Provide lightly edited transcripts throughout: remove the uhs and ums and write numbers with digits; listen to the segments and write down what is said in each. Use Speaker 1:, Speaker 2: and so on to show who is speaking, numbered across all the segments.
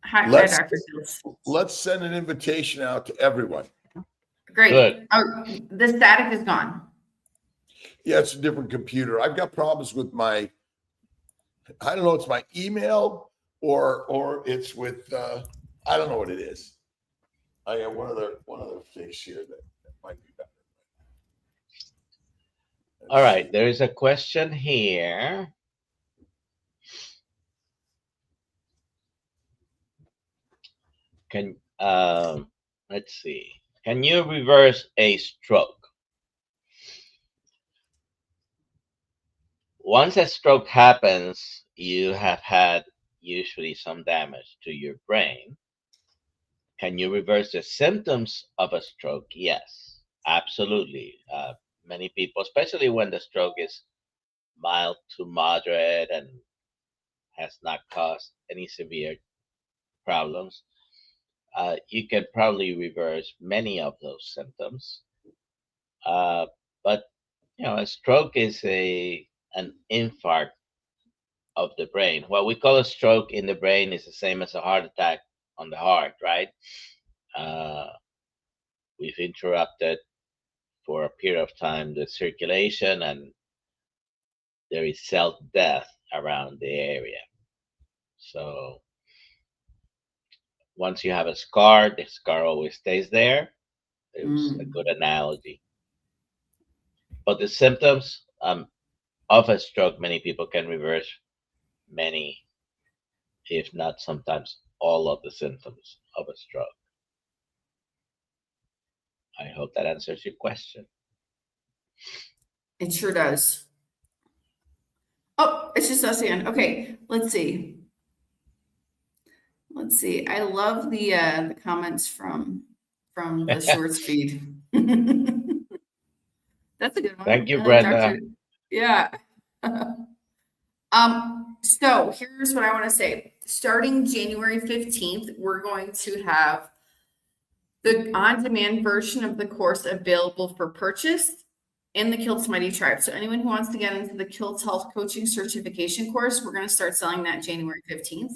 Speaker 1: Hi,
Speaker 2: Let's
Speaker 1: Dr. Kiltz.
Speaker 2: let's send an invitation out to everyone.
Speaker 1: Great.
Speaker 3: Good.
Speaker 1: Oh, the static is gone.
Speaker 2: Yeah, it's a different computer. I've got problems with my, I don't know, it's my email or it's with I don't know what it is. I got one other things here that might be better.
Speaker 3: All right. There is a question here. Let's see. Can you reverse a stroke? Once a stroke happens, you have had usually some damage to your brain. Can you reverse the symptoms of a stroke? Yes, absolutely. Many people, especially when the stroke is mild to moderate and has not caused any severe problems, you can probably reverse many of those symptoms. But a stroke is an infarct of the brain. What we call a stroke in the brain is the same as a heart attack on the heart, right? We've interrupted for a period of time the circulation, and there is cell death around the area. So once you have a scar, the scar always stays there. It was a good analogy. But the symptoms of a stroke, many people can reverse many, if not sometimes all of the symptoms of a stroke. I hope that answers your question.
Speaker 1: It sure does. Oh, it's just us again. Okay, let's see. I love the comments from the shorts feed. That's a good one.
Speaker 3: Thank you, Brenda.
Speaker 1: Yeah. So here's what I want to say. Starting January 15th, we're going to have the on-demand version of the course available for purchase in the Kiltz Mighty Tribe. So anyone who wants to get into the Kiltz Health Coaching Certification course, we're going to start selling that January 15th.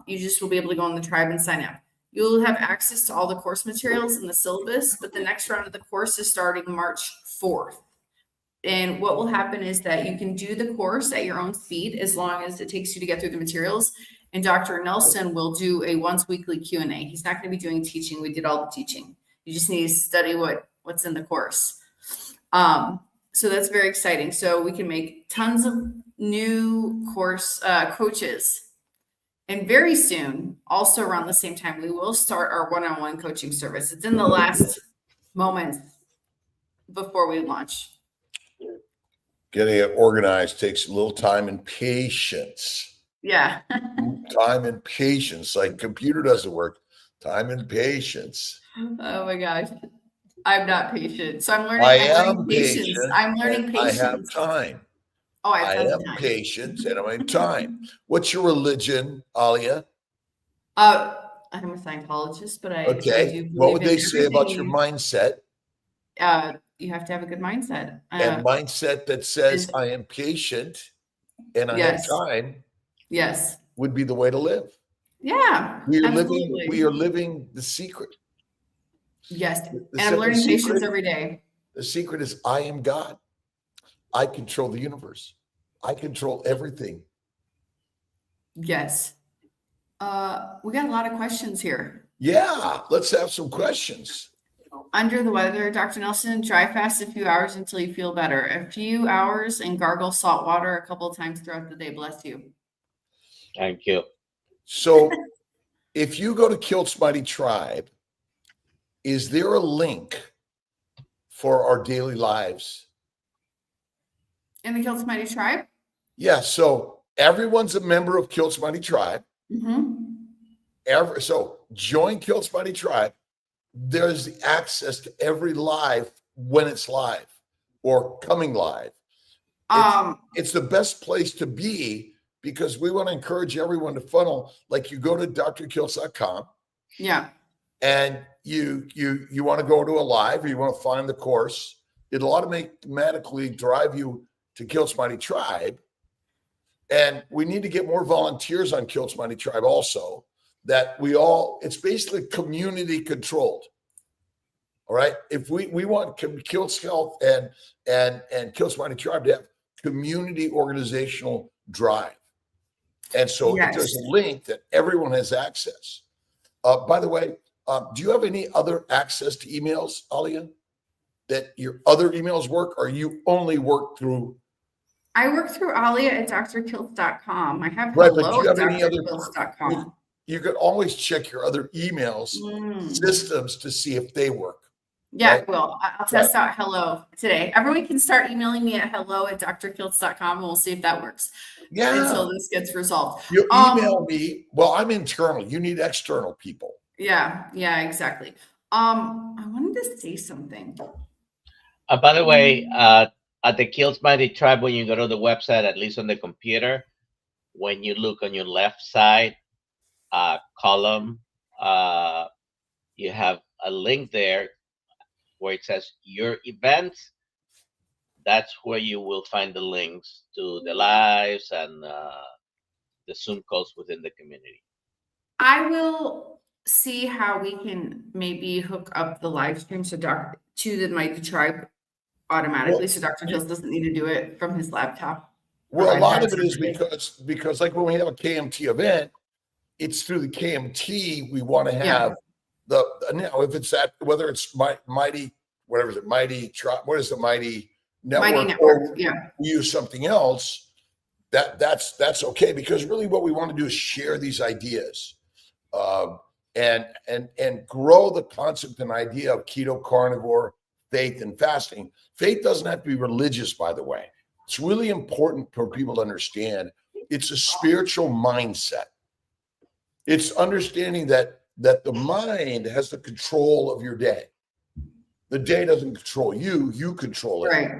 Speaker 1: You just will be able to go in the tribe and sign up. You'll have access to all the course materials and the syllabus, but the next round of the course is starting March 4th. And what will happen is that you can do the course at your own speed as long as it takes you to get through the materials. And Dr. Nelson will do a once weekly Q&A. He's not going to be doing teaching. We did all the teaching. You just need to study what's in the course. So that's very exciting. So we can make tons of new course coaches. And very soon, also around the same time, we will start our one-on-one coaching service. It's in the last moments before we launch.
Speaker 2: Getting it organized takes a little time and patience.
Speaker 1: Yeah.
Speaker 2: Time and patience. Like computer doesn't work. Time and patience.
Speaker 1: Oh my gosh. I'm not patient. So I'm learning.
Speaker 2: I am patient.
Speaker 1: I'm learning patience.
Speaker 2: I have time.
Speaker 1: Oh, I
Speaker 2: am patient and I have time. What's your religion, Alia?
Speaker 1: I'm a Scientologist, but I do
Speaker 2: what would they say about your mindset?
Speaker 1: You have to have a good mindset.
Speaker 2: And mindset that says I am patient and I have time.
Speaker 1: Yes.
Speaker 2: Would be the way to live.
Speaker 1: Yeah.
Speaker 2: We are living the secret.
Speaker 1: Yes. And I'm learning patience every day.
Speaker 2: The secret is I am God. I control the universe. I control everything.
Speaker 1: Yes. We got a lot of questions here.
Speaker 2: Yeah, let's have some questions.
Speaker 1: Under the weather, Dr. Nelson, dry fast a few hours until you feel better. A few hours and gargle salt water a couple of times throughout the day. Bless you.
Speaker 3: Thank you.
Speaker 2: So if you go to Kiltz Mighty Tribe, is there a link for our daily lives?
Speaker 1: In the Kiltz Mighty Tribe?
Speaker 2: Yeah, so everyone's a member of Kiltz Mighty Tribe.
Speaker 1: Mm-hmm.
Speaker 2: So join Kiltz Mighty Tribe. There's the access to every live when it's live or coming live. It's the best place to be because we want to encourage everyone to funnel. Like you go to drkiltz.com.
Speaker 1: Yeah.
Speaker 2: And you want to go to a live or you want to find the course. It'll automatically drive you to Kiltz Mighty Tribe. And we need to get more volunteers on Kiltz Mighty Tribe also. that it's basically community controlled. All right. If we want Kiltz Health and Kiltz Mighty Tribe to have community organizational drive. And so if there's a link that everyone has access. By the way, do you have any other access to emails, Alia? That your other emails work, or you only work through?
Speaker 1: I work through Alia at Dr.Kiltz.com. I have
Speaker 2: Right,
Speaker 1: hello
Speaker 2: but do you
Speaker 1: at
Speaker 2: have any other?
Speaker 1: Dr.Kiltz.com.
Speaker 2: You could always check your other emails systems to see if they work.
Speaker 1: Yeah,
Speaker 2: right?
Speaker 1: I will. I'll test out hello today. Everyone can start emailing me at hello at Dr.Kiltz.com, and we'll see if that works.
Speaker 2: Yeah.
Speaker 1: Until this gets resolved.
Speaker 2: You email me. Well, I'm internal. You need external people.
Speaker 1: Yeah, exactly. I wanted to say something.
Speaker 3: By the way, at the Kiltz Mighty Tribe, when you go to the website, at least on the computer, when you look on your left side column, you have a link there where it says your events. That's where you will find the links to the lives and the Zoom calls within the community.
Speaker 1: I will see how we can maybe hook up the live stream to the Mighty Tribe automatically, so Dr. Kiltz doesn't need to do it from his laptop.
Speaker 2: Well, a lot of it is because like when we have a KMT event, it's through the KMT we want to have now if it's whether it's Mighty, whatever is it, Mighty Tribe, what is the Mighty Network, or we use something else, that's okay, because really what we want to do is share these ideas and grow the concept and idea of keto, carnivore, faith, and fasting. Faith doesn't have to be religious, by the way. It's really important for people to understand. It's a spiritual mindset. It's understanding that the mind has the control of your day. The day doesn't control you, you control it.
Speaker 1: Right.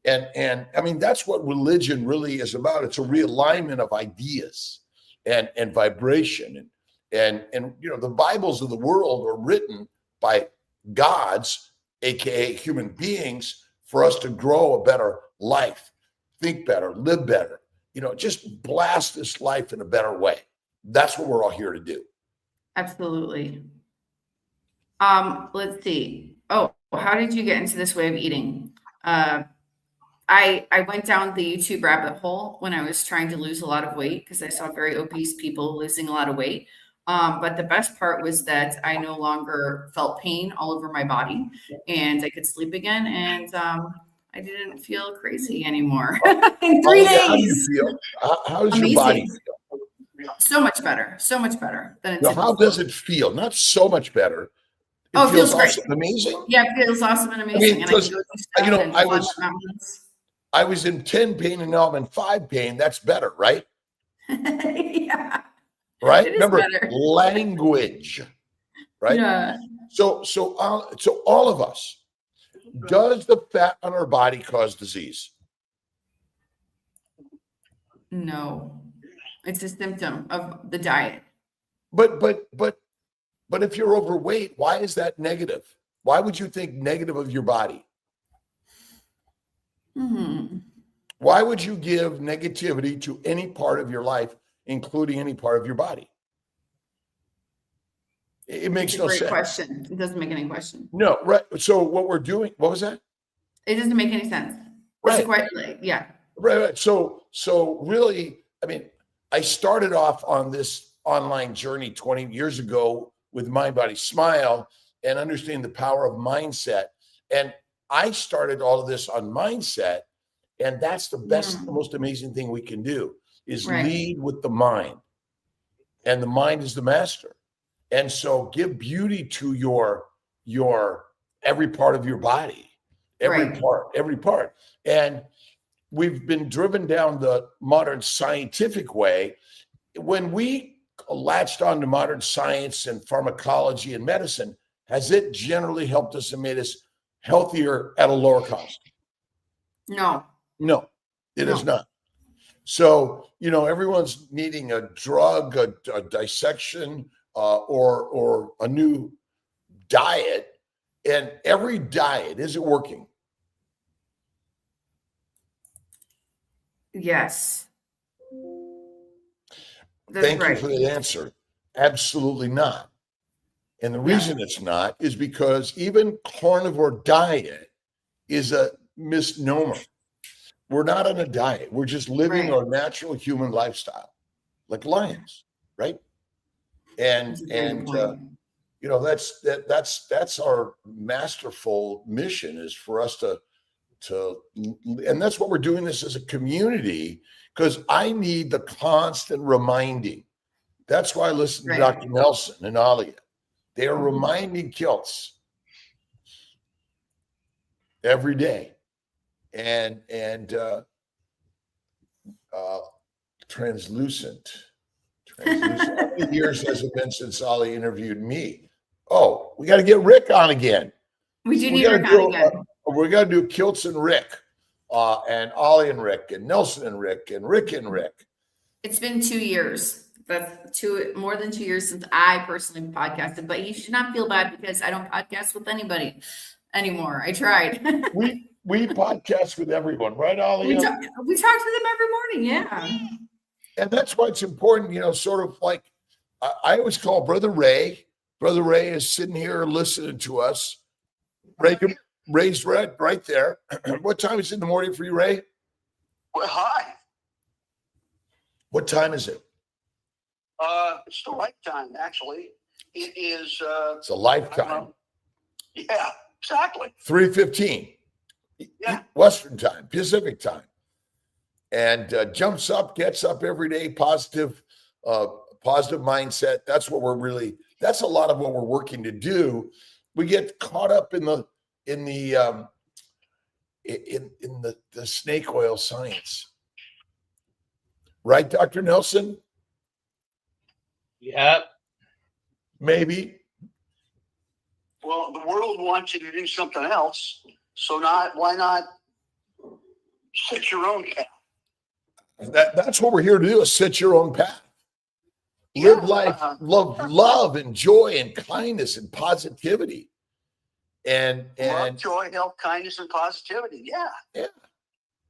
Speaker 2: And I mean, that's what religion really is about. It's a realignment of ideas and vibration. And you know, the Bibles of the world are written by gods, aka human beings, for us to grow a better life, think better, live better, you know, just blast this life in a better way. That's what we're all here to do.
Speaker 1: Absolutely. Let's see. Oh, how did you get into this way of eating? I went down the YouTube rabbit hole when I was trying to lose a lot of weight, because I saw very obese people losing a lot of weight. But the best part was that I no longer felt pain all over my body, and I could sleep again, and I didn't feel crazy anymore. In 3 days.
Speaker 2: How do you feel? How does your body feel?
Speaker 1: So much better than it
Speaker 2: did. How does it feel? Not so much better.
Speaker 1: It feels great.
Speaker 2: Awesome, amazing.
Speaker 1: Yeah, it feels awesome and amazing.
Speaker 2: I mean, I was in 10 pain and now I'm in 5 pain. That's better, right?
Speaker 1: Yeah.
Speaker 2: Right. Remember, language. Right.
Speaker 1: Yeah.
Speaker 2: So all of us. Does the fat on our body cause disease?
Speaker 1: No. It's a symptom of the diet.
Speaker 2: But if you're overweight, why is that negative? Why would you think negative of your body? Why would you give negativity to any part of your life, including any part of your body? It makes no sense.
Speaker 1: Great question. It doesn't make any question.
Speaker 2: No, right. So what we're doing, what was that?
Speaker 1: It doesn't make any sense.
Speaker 2: Right.
Speaker 1: It's quite like, yeah.
Speaker 2: Right. So really, I mean, I started off on this online journey 20 years ago with Mind, Body, Smile, and understanding the power of mindset. And I started all of this on mindset. And that's the best, the most amazing thing we can do is lead with the mind. And the mind is the master. And so give beauty to your every part of your body, every part. And we've been driven down the modern scientific way. When we latched on to modern science and pharmacology and medicine, has it generally helped us and made us healthier at a lower cost?
Speaker 1: No,
Speaker 2: it has not. So, you know, everyone's needing a drug, a dissection, or a new diet. And every diet, is it working?
Speaker 1: Yes.
Speaker 2: Thank you for the answer. Absolutely not. And the reason it's not is because even carnivore diet is a misnomer. We're not on a diet. We're just living our natural human lifestyle, like lions, right? And you know, that's our masterful mission, is for us to and that's what we're doing this as a community, because I need the constant reminding. That's why I listen to Dr. Nelson and Alia. They are reminding Kiltz every day. And translucent. How many years has it been since Ollie interviewed me? Oh, we got to get Rick on again.
Speaker 1: We do need Rick on again.
Speaker 2: We're going to do Kiltz and Rick, and Ollie and Rick, and Nelson and Rick, and Rick and Rick.
Speaker 1: It's been 2 years. That's more than 2 years since I personally podcasted, but you should not feel bad because I don't podcast with anybody anymore. I tried.
Speaker 2: We podcast with everyone, right, Ollie?
Speaker 1: We talk to them every morning, yeah.
Speaker 2: And that's why it's important, you know, sort of like I always call Brother Ray. Brother Ray is sitting here listening to us. Ray's right there. What time is it in the morning for you, Ray?
Speaker 4: Well, hi.
Speaker 2: What time is it?
Speaker 4: It's the right time, actually. It is.
Speaker 2: It's a lifetime.
Speaker 4: Yeah, exactly.
Speaker 2: 3:15.
Speaker 4: Yeah. Western time, Pacific time.
Speaker 2: And jumps up, gets up every day, positive mindset. That's what that's a lot of what we're working to do. We get caught up in the snake oil science. Right, Dr. Nelson?
Speaker 3: Yeah.
Speaker 2: Maybe.
Speaker 4: Well, the world wants you to do something else. So why not sit your own path?
Speaker 2: That's what we're here to do, is set your own path. Live life, love and joy and kindness and positivity. And
Speaker 4: love, joy, health, kindness, and positivity. Yeah.
Speaker 2: Yeah.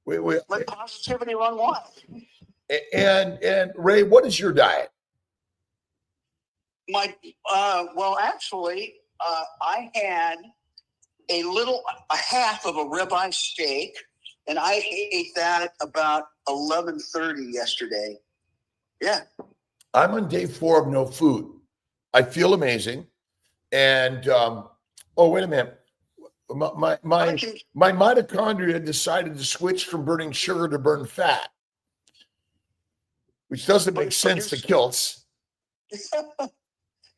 Speaker 4: Let positivity run wild.
Speaker 2: And Ray, what is your diet?
Speaker 4: Well, actually, I had a half of a ribeye steak, and I ate that about 11:30 yesterday. Yeah.
Speaker 2: I'm on day 4 of no food. I feel amazing. And oh, wait a minute. My mitochondria decided to switch from burning sugar to burn fat, which doesn't make sense to Kiltz.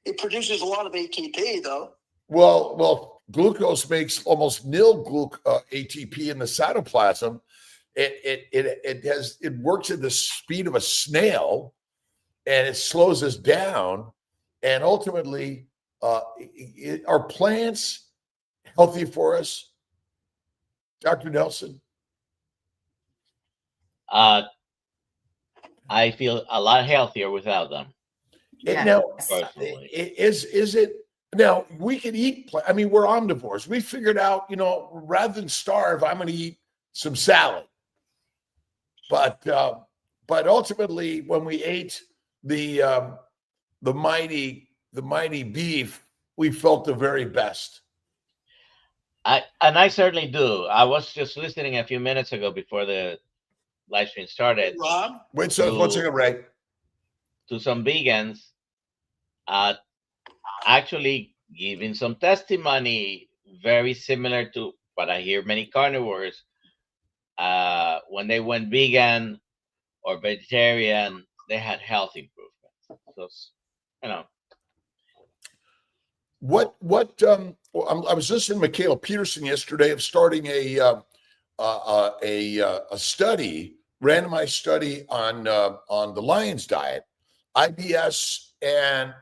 Speaker 4: It produces a lot of ATP, though.
Speaker 2: Well, glucose makes almost nil ATP in the cytoplasm. It works at the speed of a snail, and it slows us down. And ultimately, are plants healthy for us, Dr. Nelson?
Speaker 3: I feel a lot healthier without them.
Speaker 2: Now, is it? Now, we can eat, I mean, we're omnivores. We figured out, you know, rather than starve, I'm going to eat some salad. But ultimately, when we ate the mighty beef, we felt the very best.
Speaker 3: I certainly do. I was just listening a few minutes ago before the live stream started.
Speaker 4: Rob?
Speaker 2: Wait, so 1 second, Ray.
Speaker 3: To some vegans, actually giving some testimony very similar to what I hear many carnivores when they went vegan or vegetarian, they had health improvements. So, you know.
Speaker 2: I was listening to Michaela Peterson yesterday of starting a study, randomized study on the lion's diet, IBS, and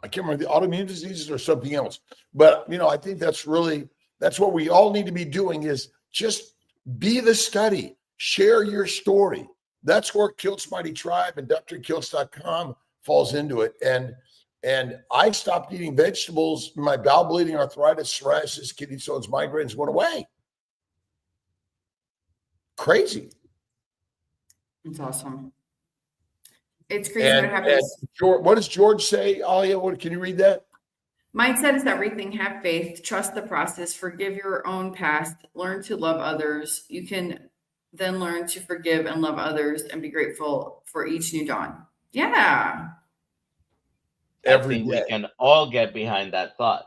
Speaker 2: I can't remember, the autoimmune diseases or something else. But, you know, I think that's what we all need to be doing, is just be the study, share your story. That's where Kiltz Mighty Tribe and Dr.Kiltz.com falls into it. And I stopped eating vegetables. My bowel bleeding, arthritis, psoriasis, kidney stones, migraines went away. Crazy.
Speaker 1: It's awesome. It's crazy what
Speaker 2: And
Speaker 1: happens.
Speaker 2: George, what does George say? Alia, can you read that?
Speaker 1: Mindset is everything. Have faith, trust the process, forgive your own past, learn to love others. You can then learn to forgive and love others and be grateful for each new dawn. Yeah.
Speaker 3: I think we can all get behind that thought.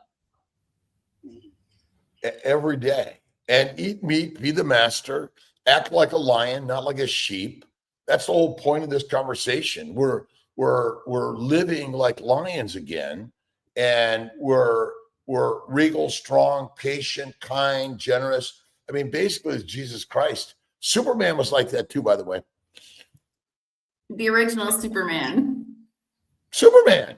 Speaker 2: Every day. And eat meat, be the master, act like a lion, not like a sheep. That's the whole point of this conversation. We're living like lions again, and we're regal, strong, patient, kind, generous. I mean, basically, it's Jesus Christ. Superman was like that too, by the way.
Speaker 1: The original Superman.
Speaker 2: Superman.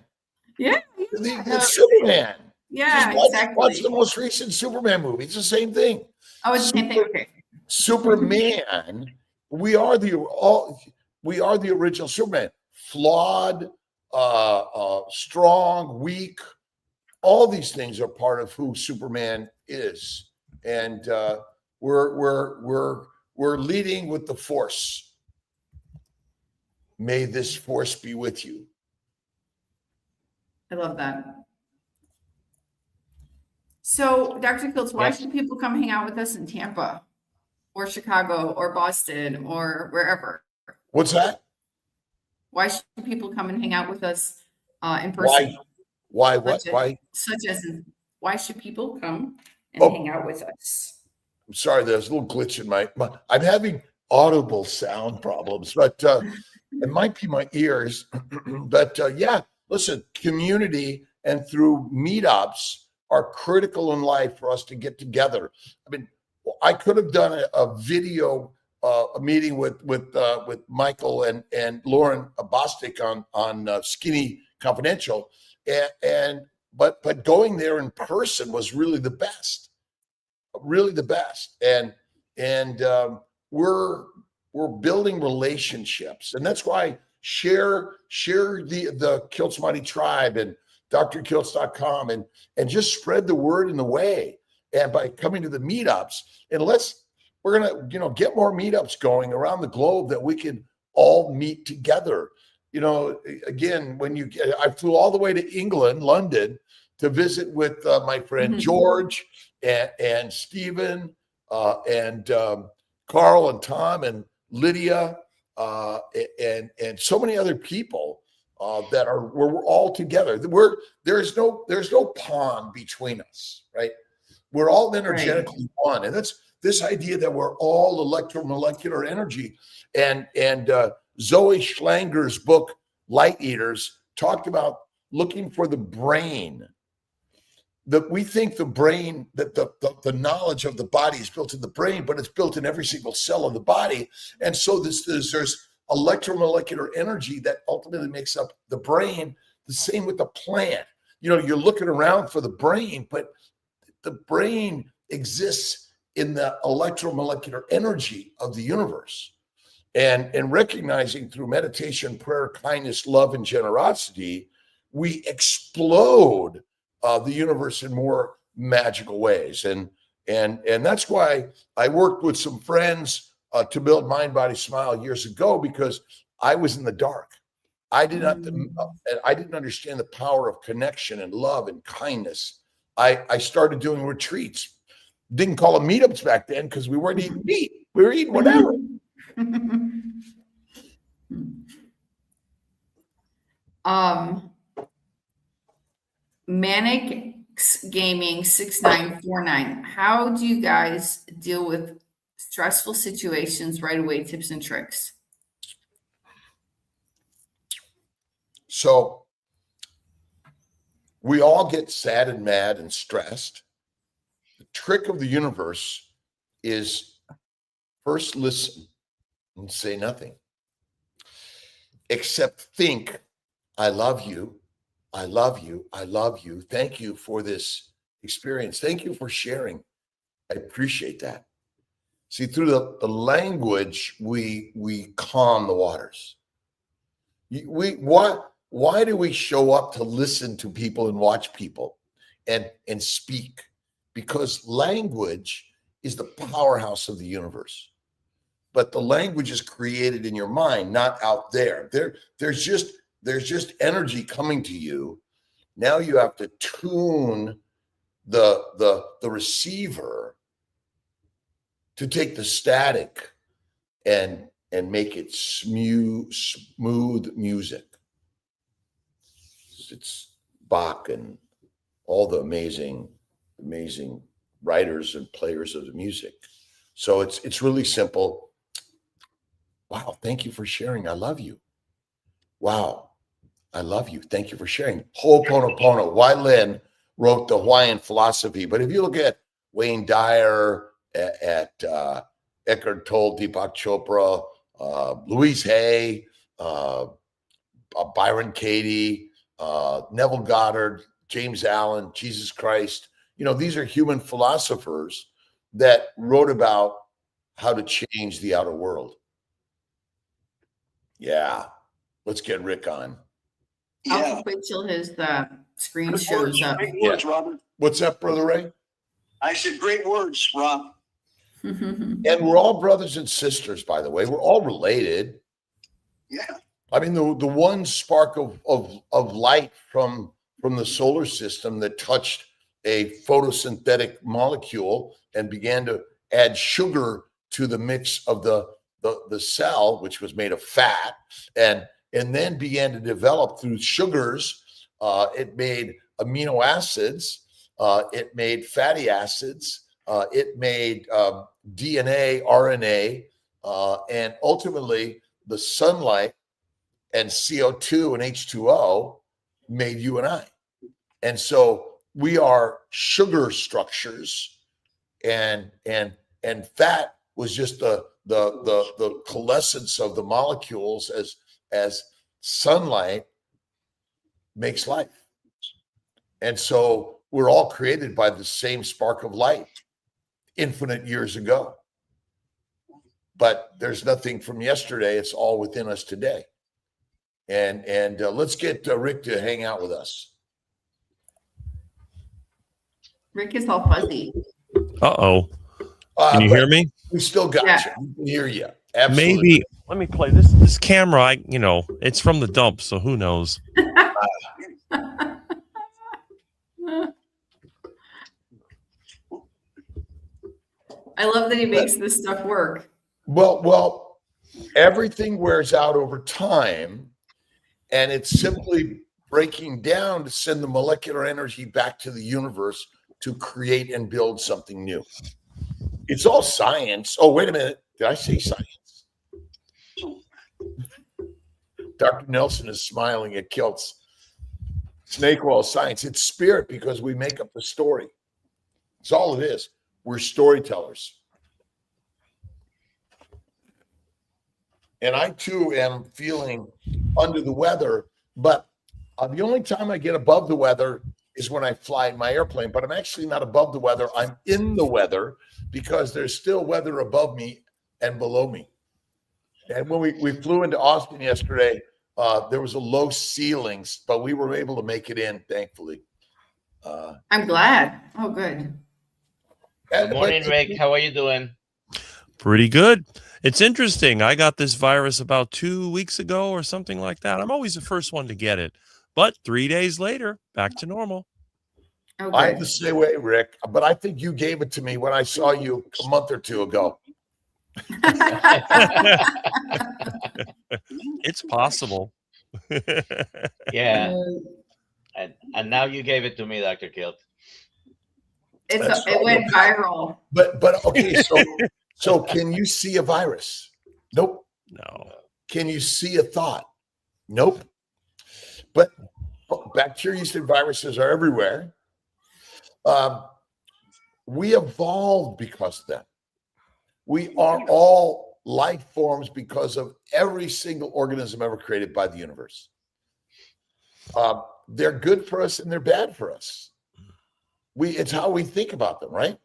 Speaker 1: Yeah.
Speaker 2: It's Superman.
Speaker 1: Yeah,
Speaker 2: Just watch the most recent Superman movie. It's the same thing.
Speaker 1: Oh, it's the same thing. Okay.
Speaker 2: Superman. We are the original Superman. Flawed, strong, weak. All these things are part of who Superman is, and we're leading with the Force. May this Force be with you.
Speaker 1: I love that. So, Dr. Kiltz, why should people come hang out with us in Tampa or Chicago or Boston or wherever?
Speaker 2: What's that?
Speaker 1: Why should people come and hang out with us in person?
Speaker 2: Why? What? Why?
Speaker 1: Why should people come and hang out with us?
Speaker 2: I'm sorry, there's a little glitch in my I'm having audible sound problems, but it might be my ears. But yeah, listen, community and through meetups are critical in life for us to get together. I mean, I could have done a video a meeting with Michael and Lauren Bostic on Skinny Confidential, but going there in person was really the best, and we're building relationships, and that's why share the Kiltz Mighty Tribe and Dr.Kiltz.com and just spread the word in the way. And by coming to the meetups, and we're gonna get more meetups going around the globe that we can all meet together. Again, I flew all the way to England, London, to visit with my friend George and Stephen and Carl and Tom and Lydia and so many other people. We're all together. There's no pond between us, right? We're all energetically one, and that's this idea that we're all electromolecular energy. And Zoe Schlanger's book Light Eaters talked about looking for the brain. That we think the brain, that the knowledge of the body is built in the brain, but it's built in every single cell of the body. And so there's electromolecular energy that ultimately makes up the brain. The same with the plant. You're looking around for the brain, but the brain exists in the electromolecular energy of the universe. And recognizing through meditation, prayer, kindness, love, and generosity, we explode the universe in more magical ways. And that's why I worked with some friends to build Mind, Body, Smile years ago, because I was in the dark. I didn't understand the power of connection and love and kindness. I started doing retreats. Didn't call them meetups back then because we weren't eating meat. We were eating whatever.
Speaker 1: Manic Gaming 6949. How do you guys deal with stressful situations right away? Tips and tricks.
Speaker 2: So we all get sad and mad and stressed. The trick of the universe is first listen and say nothing, except think, I love you. I love you. I love you. Thank you for this experience. Thank you for sharing. I appreciate that. See, through the language, we calm the waters. Why do we show up to listen to people and watch people and speak? Because language is the powerhouse of the universe. but the language is created in your mind, not out there. There's just energy coming to you. Now you have to tune the receiver to take the static and make it smooth music. It's Bach and all the amazing writers and players of the music. So it's really simple. Wow, thank you for sharing. I love you. Wow, I love you. Thank you for sharing. Ho'oponopono. Wai Lin wrote the Hawaiian philosophy. But if you look at Wayne Dyer, at Eckhart Tolle, Deepak Chopra, Louise Hay, Byron Katie, Neville Goddard, James Allen, Jesus Christ. These are human philosophers that wrote about how to change the outer world. Yeah. Let's get Rick on.
Speaker 1: I'll just wait till his screen shows up.
Speaker 4: Great words, Robert.
Speaker 2: What's up, Brother Ray?
Speaker 4: I said great words, Rob.
Speaker 2: And we're all brothers and sisters, by the way. We're all related.
Speaker 4: Yeah.
Speaker 2: I mean, the one spark of light from the solar system that touched a photosynthetic molecule and began to add sugar to the mix of the cell, which was made of fat, and then began to develop through sugars. It made amino acids. It made fatty acids. It made DNA, RNA, and ultimately the sunlight and CO2 and H2O made you and I. And so we are sugar structures, and fat was just the coalescence of the molecules as sunlight makes life. And so we're all created by the same spark of light infinite years ago. But there's nothing from yesterday. It's all within us today. And let's get Rick to hang out with us.
Speaker 1: Rick is all fuzzy.
Speaker 5: Uh-oh. Can you hear me?
Speaker 2: We still got
Speaker 1: Yeah.
Speaker 2: you. We can hear you. Absolutely.
Speaker 5: Maybe. Let me play this camera. It's from the dump, so who knows?
Speaker 1: I love that he makes this stuff work.
Speaker 2: Well, everything wears out over time, and it's simply breaking down to send the molecular energy back to the universe to create and build something new. It's all science. Oh, wait a minute. Did I say science? Dr. Nelson is smiling at Kiltz. Snake oil science. It's spirit, because we make up the story. It's all it is. We're storytellers. And I too am feeling under the weather, but the only time I get above the weather is when I fly in my airplane. But I'm actually not above the weather. I'm in the weather, because there's still weather above me and below me. And when we flew into Austin yesterday, there was a low ceilings, but we were able to make it in, thankfully.
Speaker 1: I'm glad. Oh, good.
Speaker 3: Good morning, Rick. How are you doing?
Speaker 5: Pretty good. It's interesting. I got this virus about 2 weeks ago or something like that. I'm always the first one to get it. But 3 days later, back to normal.
Speaker 1: Oh,
Speaker 2: I had
Speaker 1: good.
Speaker 2: to stay away, Rick, but I think you gave it to me when I saw you a month or two ago.
Speaker 5: It's possible.
Speaker 3: Yeah. And now you gave it to me, Dr. Kiltz.
Speaker 1: It went viral.
Speaker 2: But okay, so can you see a virus? Nope.
Speaker 5: No.
Speaker 2: Can you see a thought? Nope. But bacteria and viruses are everywhere. We evolved because of that. We are all life forms because of every single organism ever created by the universe. They're good for us and they're bad for us. It's how we think about them, right?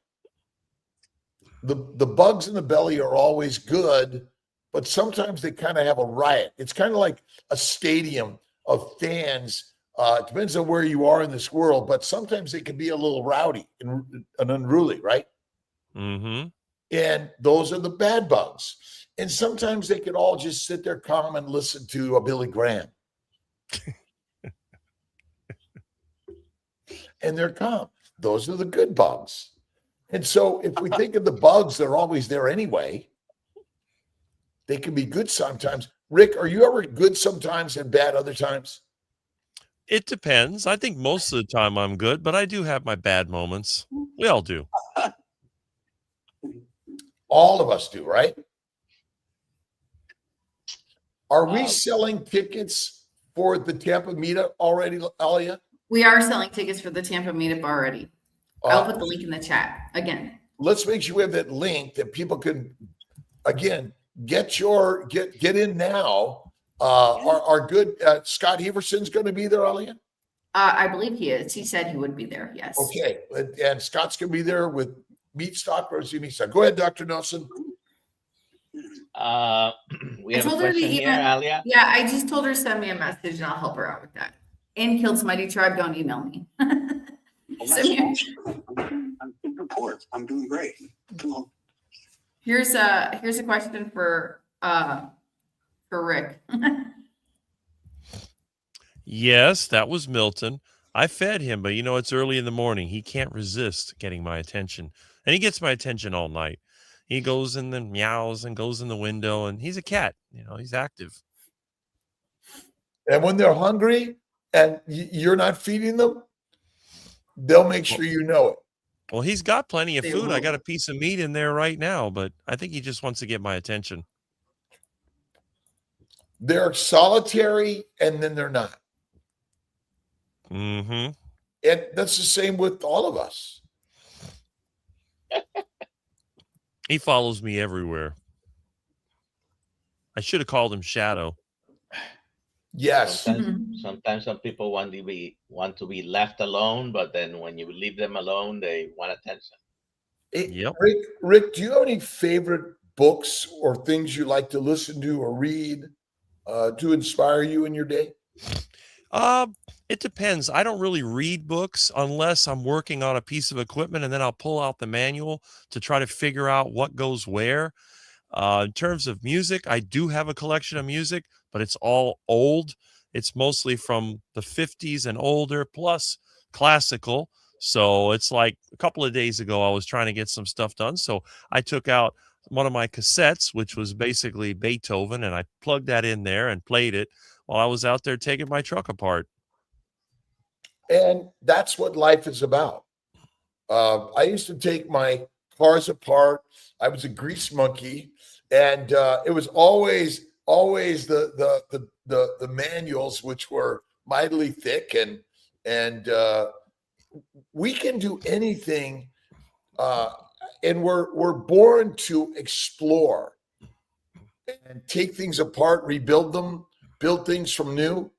Speaker 2: The bugs in the belly are always good, but sometimes they kind of have a riot. It's kind of like a stadium of fans. It depends on where you are in this world, but sometimes they can be a little rowdy and unruly, right?
Speaker 5: Mm-hmm.
Speaker 2: And those are the bad bugs. And sometimes they could all just sit there calm and listen to a Billy Graham. And they're calm. Those are the good bugs. And so if we think of the bugs, they're always there anyway. They can be good sometimes. Rick, are you ever good sometimes and bad other times?
Speaker 5: It depends. I think most of the time I'm good, but I do have my bad moments. We all do.
Speaker 2: All of us do, right? Are we selling tickets for the Tampa meetup already, Alia?
Speaker 1: We are selling tickets for the Tampa meetup already. I'll put the link in the chat again.
Speaker 2: Let's make sure we have that link that people can, again, get in now. Our good Scott Heverson's going to be there, Alia?
Speaker 1: I believe he is. He said he would be there. Yes.
Speaker 2: Okay. And Scott's going to be there with meat stock versus meat stock. Go ahead, Dr. Nelson.
Speaker 3: We have a question here, Alia.
Speaker 1: Yeah, I just told her to send me a message and I'll help her out with that. And Kiltz Mighty Tribe, don't email me.
Speaker 4: I'm good report. I'm doing great.
Speaker 1: Here's a question for Rick.
Speaker 5: Yes, that was Milton. I fed him, but it's early in the morning. He can't resist getting my attention. And he gets my attention all night. He goes in the meows and goes in the window, and he's a cat. He's active.
Speaker 2: And when they're hungry and you're not feeding them, they'll make sure you know it.
Speaker 5: Well, he's got plenty of food. I got a piece of meat in there right now, but I think he just wants to get my attention.
Speaker 2: They're solitary, and then they're not.
Speaker 5: Mm-hmm.
Speaker 2: And that's the same with all of us.
Speaker 5: He follows me everywhere. I should have called him Shadow.
Speaker 2: Yes.
Speaker 3: Sometimes some people want to be left alone, but then when you leave them alone, they want attention.
Speaker 5: Yep.
Speaker 2: Rick, do you have any favorite books or things you like to listen to or read to inspire you in your day?
Speaker 5: It depends. I don't really read books unless I'm working on a piece of equipment, and then I'll pull out the manual to try to figure out what goes where. In terms of music, I do have a collection of music, but it's all old. It's mostly from the 50s and older, plus classical. So it's like a couple of days ago, I was trying to get some stuff done. So I took out one of my cassettes, which was basically Beethoven, and I plugged that in there and played it while I was out there taking my truck apart.
Speaker 2: And that's what life is about. I used to take my cars apart. I was a grease monkey, and it was always the manuals, which were mightily thick, and we can do anything, and we're born to explore and take things apart, rebuild them, build things from new.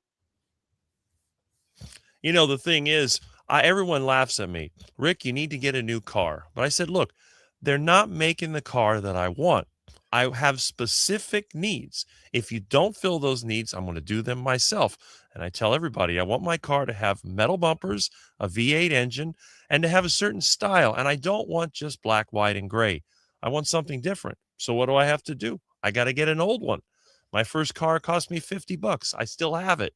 Speaker 5: The thing is, everyone laughs at me. Rick, you need to get a new car. But I said, look, they're not making the car that I want. I have specific needs. If you don't fill those needs, I'm going to do them myself. And I tell everybody, I want my car to have metal bumpers, a V8 engine, and to have a certain style. And I don't want just black, white, and gray. I want something different. So what do I have to do? I got to get an old one. My first car cost me $50. I still have it.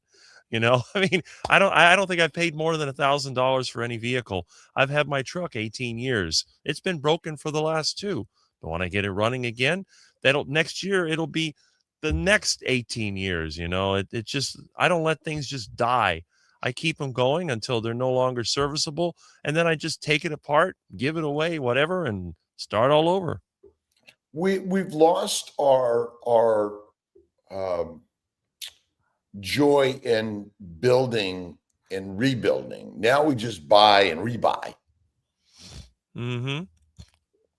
Speaker 5: I mean, I don't think I've paid more than $1,000 for any vehicle. I've had my truck 18 years. It's been broken for the last 2. But when I get it running again, next year it'll be the next 18 years. It just, I don't let things just die. I keep them going until they're no longer serviceable, and then I just take it apart, give it away, whatever, and start all over.
Speaker 2: We've lost our joy in building and rebuilding. Now we just buy and rebuy.
Speaker 5: Mm-hmm.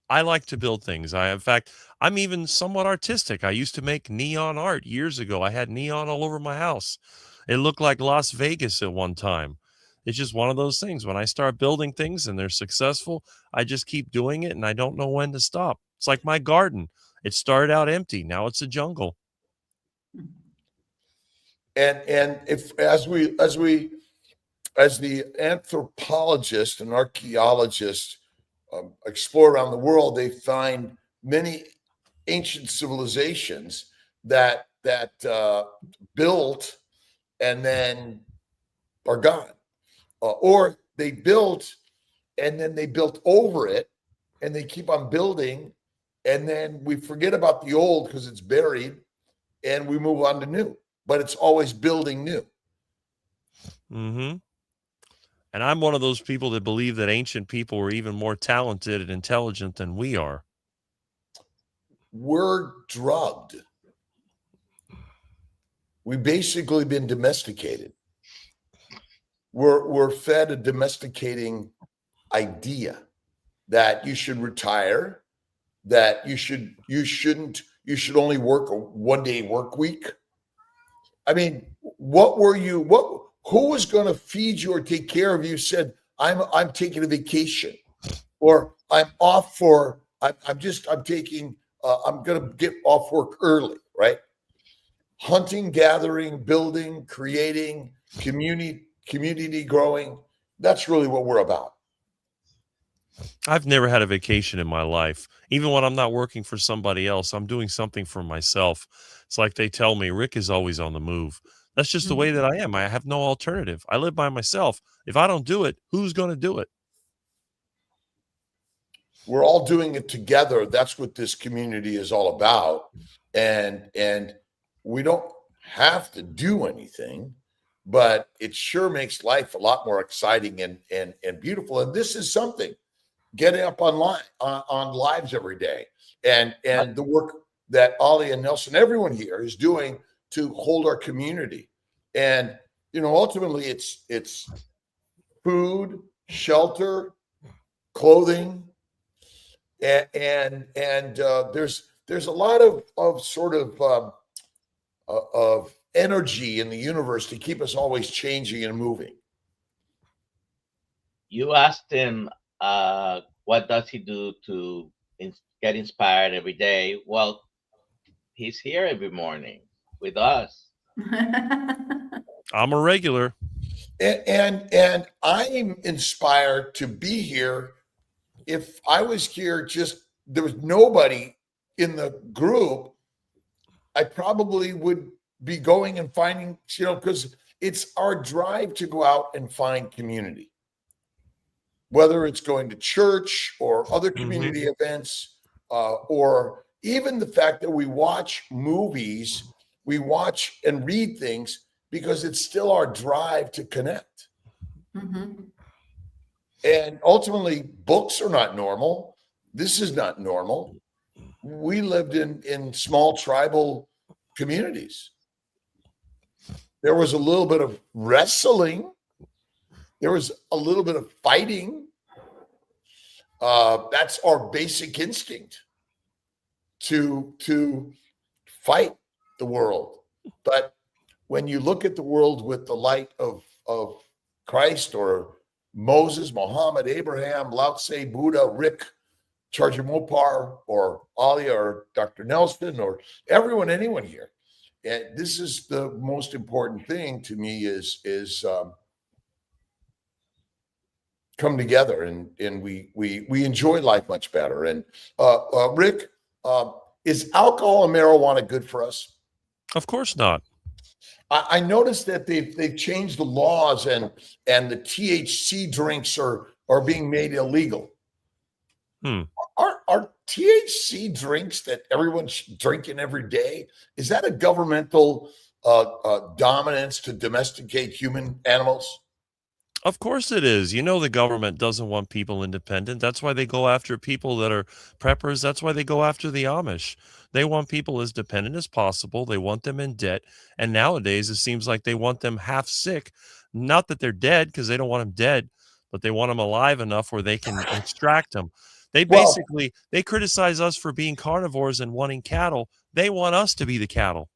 Speaker 5: I like to build things. In fact, I'm even somewhat artistic. I used to make neon art years ago. I had neon all over my house. It looked like Las Vegas at one time. It's just one of those things. When I start building things and they're successful, I just keep doing it, and I don't know when to stop. It's like my garden. It started out empty. Now it's a jungle.
Speaker 2: And if as the anthropologist and archaeologist explore around the world, they find many ancient civilizations that built and then are gone, or they built and then they built over it, and they keep on building, and then we forget about the old because it's buried, and we move on to new. But it's always building new.
Speaker 5: Mm-hmm. And I'm one of those people that believe that ancient people were even more talented and intelligent than we are.
Speaker 2: We're drugged. We've basically been domesticated. We're fed a domesticating idea that you should retire, that you should only work a 1-day work week. I mean, who was going to feed you or take care of you said, I'm taking a vacation, or I'm off for, I'm going to get off work early, right? Hunting, gathering, building, creating, community growing. That's really what we're about.
Speaker 5: I've never had a vacation in my life. Even when I'm not working for somebody else, I'm doing something for myself. It's like they tell me, Rick is always on the move. That's just the way that I am. I have no alternative. I live by myself. If I don't do it, who's going to do it?
Speaker 2: We're all doing it together. That's what this community is all about. And we don't have to do anything, but it sure makes life a lot more exciting and beautiful. And this is something, getting up online on lives every day, and the work that Ollie and Nelson, everyone here, is doing to hold our community. And ultimately it's food, shelter, clothing, and there's a lot of sort of energy in the universe to keep us always changing and moving.
Speaker 3: You asked him, what does he do to get inspired every day? Well, he's here every morning with us.
Speaker 5: I'm a regular.
Speaker 2: And I'm inspired to be here. If I was here, there was nobody in the group, I probably would be going and finding, because it's our drive to go out and find community. Whether it's going to church or other community events, or even the fact that we watch movies, we watch and read things because it's still our drive to connect. And ultimately, books are not normal. This is not normal. We lived in small tribal communities. There was a little bit of wrestling. There was a little bit of fighting. That's our basic instinct, to fight the world. But when you look at the world with the light of Christ, or Moses, Muhammad, Abraham, Lao Tse, Buddha, Rick, Charjamopar, or Ali, or Dr. Nelson, or anyone here, and this is the most important thing to me, is come together, and we enjoy life much better. And Rick, is alcohol and marijuana good for us?
Speaker 5: Of course not.
Speaker 2: I noticed that they've changed the laws, and the THC drinks are being made illegal. Are THC drinks that everyone's drinking every day, is that a governmental dominance to domesticate human animals?
Speaker 5: Of course it is. The government doesn't want people independent. That's why they go after people that are preppers. That's why they go after the Amish. They want people as dependent as possible. They want them in debt. And nowadays, it seems like they want them half sick. Not that they're dead, because they don't want them dead, but they want them alive enough where they can extract them. They criticize us for being carnivores and wanting cattle. They want us to be the cattle.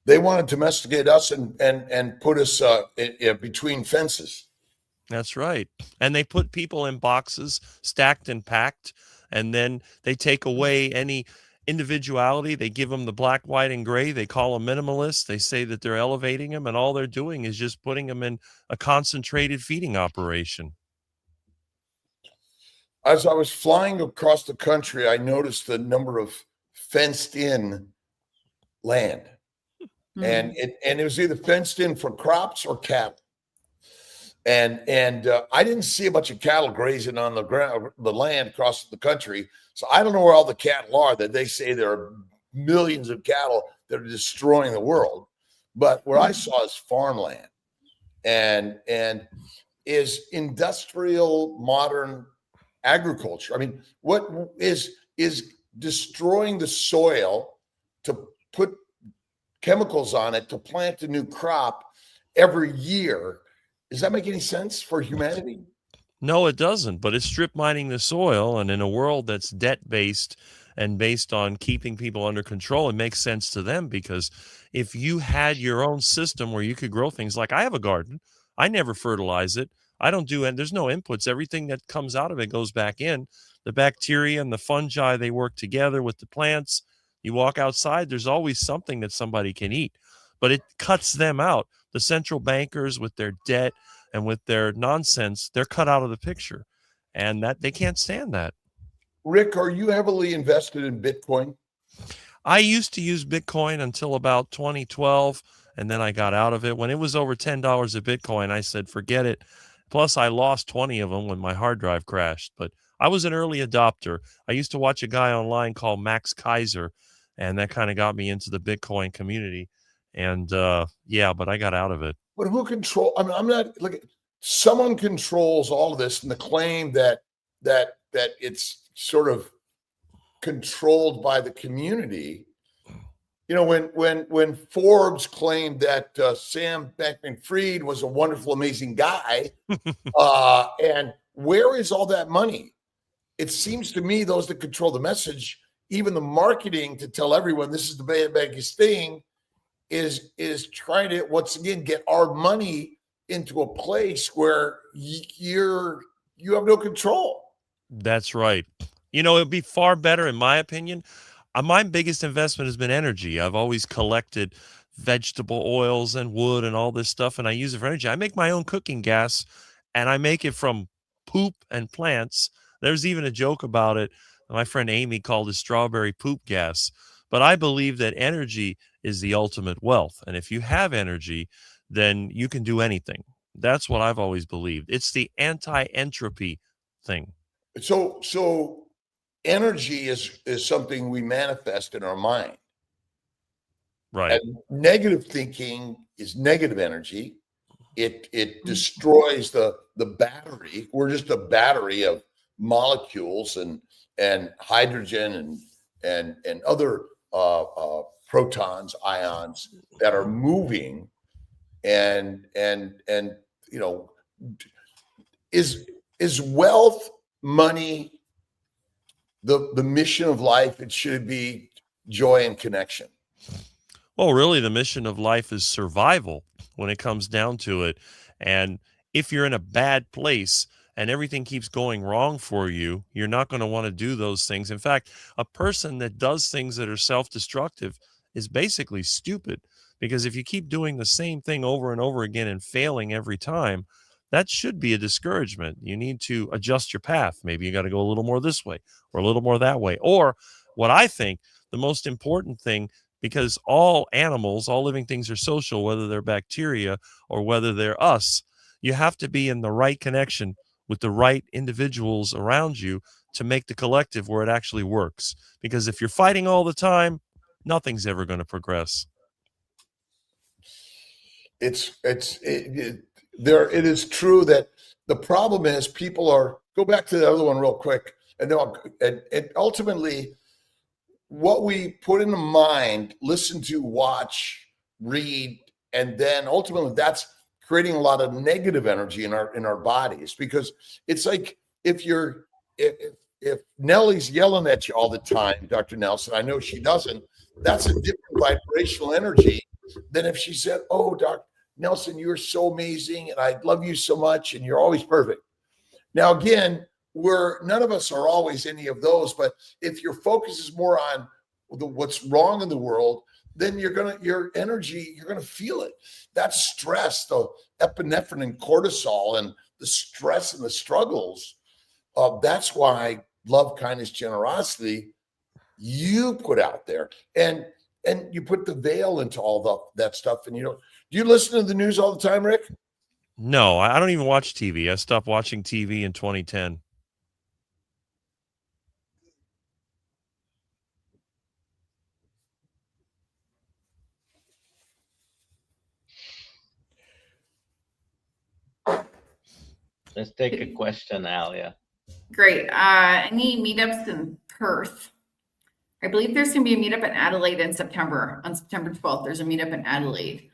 Speaker 2: They want to domesticate us and put us between fences.
Speaker 5: That's right. And they put people in boxes, stacked and packed, and then they take away any individuality. They give them the black, white, and gray. They call them minimalists. They say that they're elevating them, and all they're doing is just putting them in a concentrated feeding operation.
Speaker 2: As I was flying across the country, I noticed the number of fenced in land.
Speaker 1: Mm.
Speaker 2: And it was either fenced in for crops or cattle. And I didn't see a bunch of cattle grazing on the ground, the land across the country. So I don't know where all the cattle are that they say there are millions of cattle that are destroying the world. But what I saw is farmland and is industrial modern agriculture. I mean, what is destroying the soil to put chemicals on it to plant a new crop every year. Does that make any sense for humanity?
Speaker 5: No, it doesn't, but it's strip mining the soil. And in a world that's debt based and based on keeping people under control, it makes sense to them, because if you had your own system where you could grow things, like I have a garden, I never fertilize it. I don't do, and there's no inputs. Everything that comes out of it goes back in. The bacteria and the fungi, they work together with the plants. You walk outside, there's always something that somebody can eat, but it cuts them out. The central bankers with their debt and with their nonsense, they're cut out of the picture, and that they can't stand that.
Speaker 2: Rick, are you heavily invested in Bitcoin?
Speaker 5: I used to use Bitcoin until about 2012, and then I got out of it. When it was over $10 a Bitcoin, I said, forget it. Plus, I lost 20 of them when my hard drive crashed, but I was an early adopter. I used to watch a guy online called Max Kaiser, and that kind of got me into the Bitcoin community. And yeah, but I got out of it.
Speaker 2: But who control? I mean, I'm not like someone controls all of this, and the claim that it's sort of controlled by the community. You know, when Forbes claimed that Sam Bankman-Fried was a wonderful, amazing guy, and where is all that money? It seems to me those that control the message, even the marketing to tell everyone this is the biggest thing, is trying to once again get our money into a place where you have no control.
Speaker 5: That's right. You know, it'd be far better, in my opinion. My biggest investment has been energy. I've always collected vegetable oils and wood and all this stuff, and I use it for energy. I make my own cooking gas, and I make it from poop and plants. There's even a joke about it. My friend Amy called it strawberry poop gas. But I believe that energy is the ultimate wealth. And if you have energy, then you can do anything. That's what I've always believed. It's the anti-entropy thing.
Speaker 2: So energy is something we manifest in our mind.
Speaker 5: Right.
Speaker 2: And negative thinking is negative energy. It destroys the battery. We're just a battery of molecules and hydrogen and other protons, ions that are moving, and you know, is wealth, money, the mission of life? It should be joy and connection.
Speaker 5: Well, really, the mission of life is survival when it comes down to it. And if you're in a bad place and everything keeps going wrong for you, you're not going to want to do those things. In fact, a person that does things that are self-destructive is basically stupid, because if you keep doing the same thing over and over again and failing every time, that should be a discouragement. You need to adjust your path. Maybe you got to go a little more this way or a little more that way. Or what I think the most important thing, because all animals, all living things are social, whether they're bacteria or whether they're us, you have to be in the right connection with the right individuals around you to make the collective where it actually works. Because if you're fighting all the time, nothing's ever going to progress.
Speaker 2: It is true that the problem is people are, go back to the other one real quick, and ultimately what we put in the mind, listen to, watch, read, and then ultimately that's creating a lot of negative energy in our bodies. Because it's like if Nellie's yelling at you all the time, Dr. Nelson, I know she doesn't, that's a different vibrational energy than if she said, oh, Dr. Nelson, you're so amazing and I love you so much and you're always perfect. Now, again, none of us are always any of those, but if your focus is more on what's wrong in the world, then your energy, you're going to feel it. That stress, the epinephrine and cortisol and the stress and the struggles, that's why love, kindness, generosity you put out there, and you put the veil into all that stuff. And do you listen to the news all the time, Rick?
Speaker 5: No, I don't even watch TV. I stopped watching TV in 2010.
Speaker 3: Let's take a question, Alia.
Speaker 1: Great. Any meetups in Perth? I believe there's going to be a meetup in Adelaide in September. On September 12th, there's a meetup in Adelaide.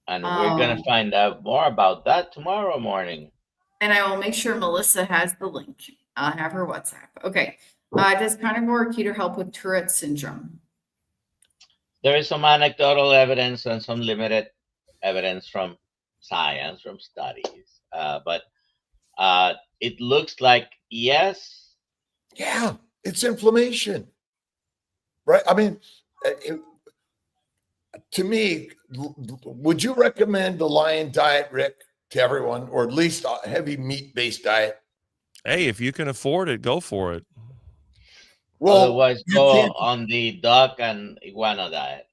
Speaker 3: And we're going to find out more about that tomorrow morning.
Speaker 1: And I will make sure Melissa has the link. I'll have her WhatsApp. Okay. Does carnivore keto help with Tourette's syndrome?
Speaker 3: There is some anecdotal evidence and some limited evidence from science, from studies. But it looks like yes.
Speaker 2: Yeah, it's inflammation, right? I mean, to me, would you recommend the Lion diet, Rick, to everyone, or at least a heavy meat-based diet?
Speaker 5: Hey, if you can afford it, go for it.
Speaker 2: Well,
Speaker 3: otherwise, go on the duck and iguana diet.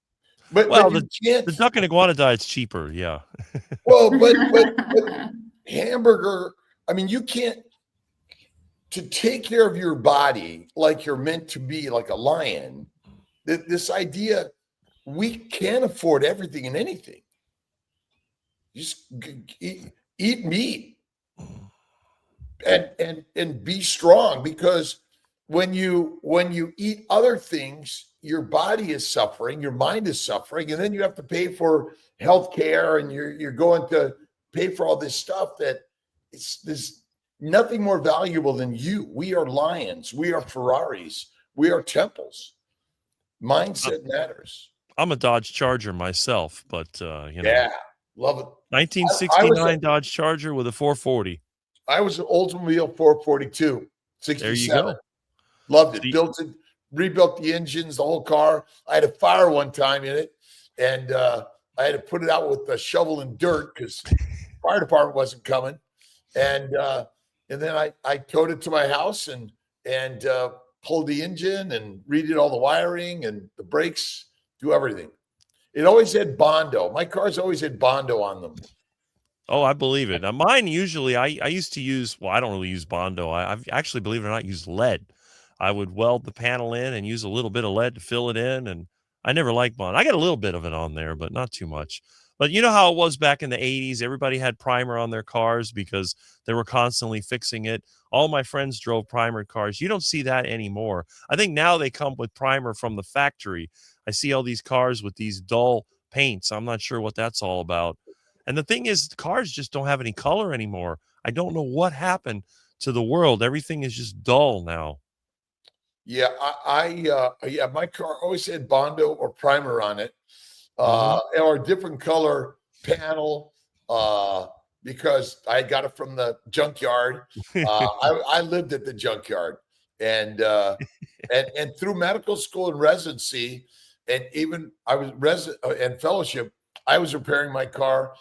Speaker 2: But
Speaker 5: the duck and iguana diet's cheaper, yeah.
Speaker 2: Well, but hamburger, I mean, you can't, to take care of your body like you're meant to be, like a lion, this idea, we can't afford everything and anything. Just eat meat and be strong, because when you eat other things, your body is suffering, your mind is suffering, and then you have to pay for health care, and you're going to pay for all this stuff that there's nothing more valuable than you. We are lions. We are Ferraris. We are temples. Mindset matters.
Speaker 5: I'm a Dodge Charger myself, but
Speaker 2: yeah, love it.
Speaker 5: 1969 Dodge Charger with a 440.
Speaker 2: I was an Oldsmobile 442, 67.
Speaker 5: There you go.
Speaker 2: Loved it. Built it, rebuilt the engines, the whole car. I had a fire one time in it, and I had to put it out with a shovel and dirt because fire department wasn't coming. And then I towed it to my house and pulled the engine and redid all the wiring and the brakes, do everything. It always had Bondo. My cars always had Bondo on them.
Speaker 5: Oh, I believe it. Now, mine usually, I used to use, well, I don't really use Bondo. I've actually, believe it or not, used lead. I would weld the panel in and use a little bit of lead to fill it in. And I never liked Bondo. I got a little bit of it on there, but not too much. But you know how it was back in the 80s? Everybody had primer on their cars because they were constantly fixing it. All my friends drove primered cars. You don't see that anymore. I think now they come with primer from the factory. I see all these cars with these dull paints. I'm not sure what that's all about. And the thing is, cars just don't have any color anymore. I don't know what happened to the world. Everything is just dull now.
Speaker 2: Yeah, my car always had Bondo or primer on it, or a different color panel, because I got it from the junkyard. I lived at the junkyard, and through medical school and residency, and even I was and fellowship, I was repairing my car.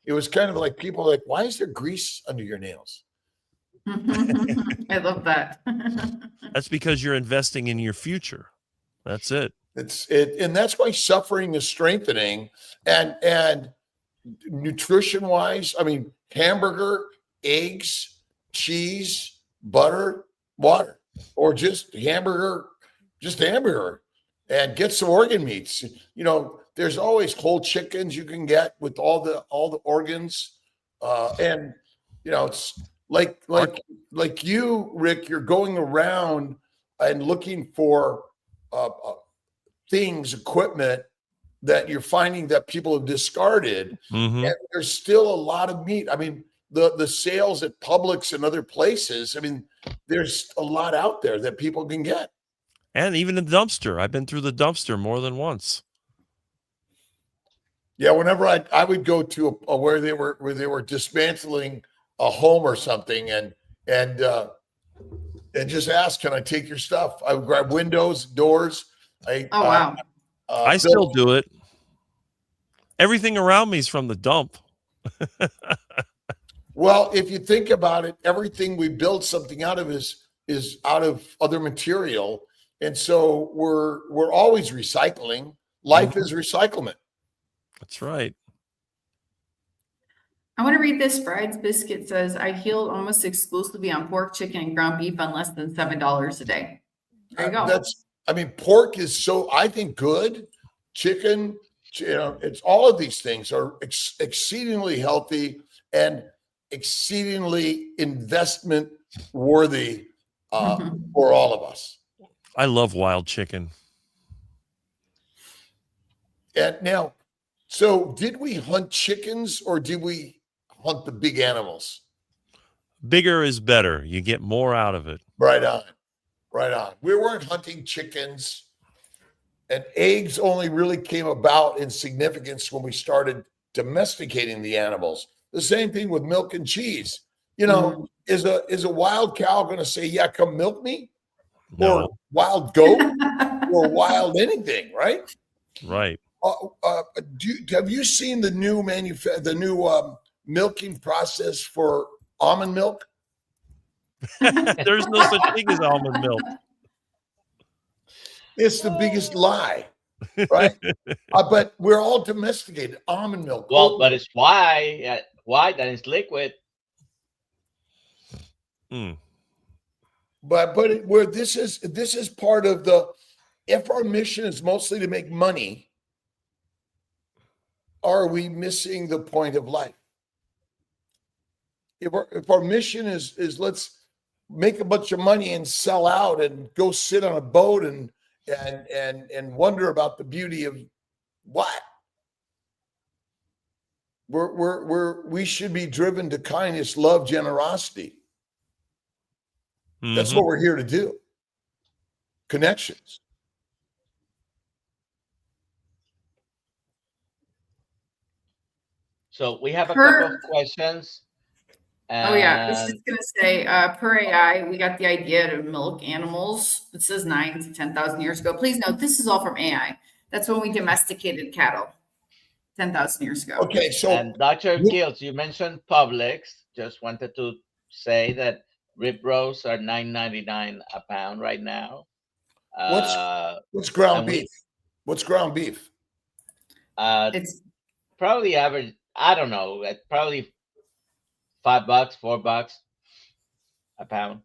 Speaker 2: It was kind of like people were like, why is there grease under your nails?
Speaker 1: I love that.
Speaker 5: That's because you're investing in your future. That's it.
Speaker 2: And that's why suffering is strengthening. And nutrition wise, I mean, hamburger, eggs, cheese, butter, water, or just hamburger, and get some organ meats. You know, there's always whole chickens you can get with all the organs. And you know, it's like you, Rick, you're going around and looking for things, equipment that you're finding that people have discarded.
Speaker 5: Mm-hmm.
Speaker 2: And there's still a lot of meat. I mean, the sales at Publix and other places, I mean, there's a lot out there that people can get.
Speaker 5: And even the dumpster. I've been through the dumpster more than once.
Speaker 2: Yeah, whenever I would go to where they were dismantling a home or something, and just ask, can I take your stuff? I would grab windows, doors.
Speaker 1: Wow.
Speaker 5: I still do it. Everything around me is from the dump.
Speaker 2: Well, if you think about it, everything we build something out of is out of other material. And so we're always recycling. Life is recyclement.
Speaker 5: That's right.
Speaker 1: I want to read this. Fried's Biscuit says, I heal almost exclusively on pork, chicken, and ground beef on less than $7 a day. There you go.
Speaker 2: Pork is I think good. Chicken, it's all of these things are exceedingly healthy and exceedingly investment worthy for all of us.
Speaker 5: I love wild chicken.
Speaker 2: And now, so did we hunt chickens or did we hunt the big animals?
Speaker 5: Bigger is better. You get more out of it.
Speaker 2: Right on. Right on. We weren't hunting chickens, and eggs only really came about in significance when we started domesticating the animals. The same thing with milk and cheese. Is a wild cow going to say, "Yeah, come milk me"?
Speaker 5: No.
Speaker 2: Or wild goat or wild anything, right?
Speaker 5: Right.
Speaker 2: Have you seen the new milking process for almond milk?
Speaker 5: There's no such thing as almond milk.
Speaker 2: It's the biggest lie, right? But we're all domesticated. Almond milk.
Speaker 3: Well, but it's white and it's liquid.
Speaker 2: But this is part of if our mission is mostly to make money, are we missing the point of life? If our mission is let's make a bunch of money and sell out and go sit on a boat and wonder about the beauty of what? We should be driven to kindness, love, generosity. That's what we're here to do. Connections.
Speaker 3: So we have a couple of questions.
Speaker 1: Oh yeah, I was just gonna say, per AI, we got the idea to milk animals. It says 9,000 to 10,000 years ago. Please note, this is all from AI. That's when we domesticated cattle 10,000 years ago.
Speaker 2: Okay, so
Speaker 3: and Dr.Kiltz, you mentioned Publix. Just wanted to say that rib roasts are $9.99 a pound right now.
Speaker 2: What's ground beef? What's ground beef?
Speaker 3: It's probably average. I don't know. Probably $5, $4 a pound.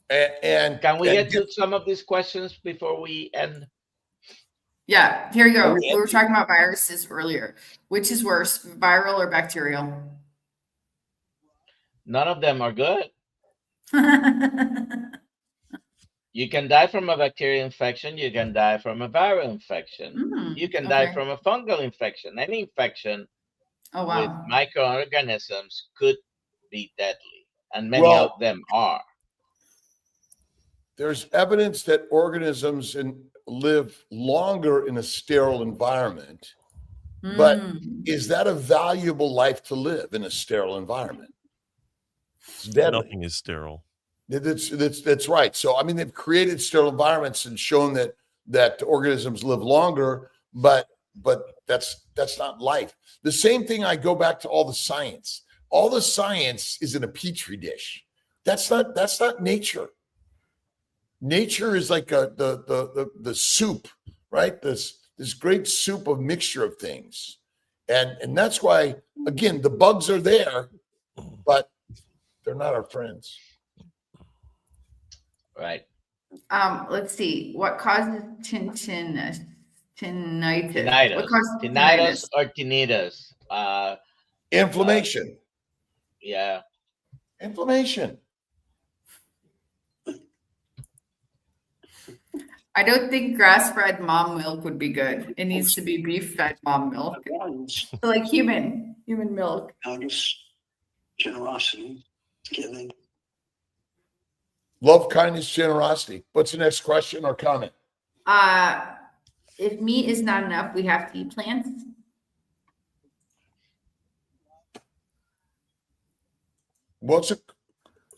Speaker 2: And
Speaker 3: can we get to some of these questions before we end?
Speaker 1: Yeah, here you go. We were talking about viruses earlier. Which is worse, viral or bacterial?
Speaker 3: None of them are good. You can die from a bacterial infection. You can die from a viral infection. You can die from a fungal infection. Any infection with microorganisms could be deadly, and many of them are.
Speaker 2: There's evidence that organisms live longer in a sterile environment, but is that a valuable life to live in a sterile environment? It's deadly.
Speaker 5: Nothing is sterile.
Speaker 2: That's right. So I mean, they've created sterile environments and shown that organisms live longer, but that's not life. The same thing. I go back to all the science. All the science is in a petri dish. That's not nature. Nature is like the soup, right? This great soup of mixture of things, and that's why again the bugs are there, but they're not our friends.
Speaker 3: Right.
Speaker 1: Let's see. What causes tinnitus?
Speaker 3: Tinnitus.
Speaker 1: What causes
Speaker 3: tinnitus or tinnitus?
Speaker 2: Inflammation.
Speaker 3: Yeah.
Speaker 2: Inflammation.
Speaker 1: I don't think grass-fed mom milk would be good. It needs to be beef-fed mom milk, like human milk.
Speaker 4: Kindness, generosity, giving.
Speaker 2: Love, kindness, generosity. What's the next question or comment?
Speaker 1: If meat is not enough, we have to eat plants.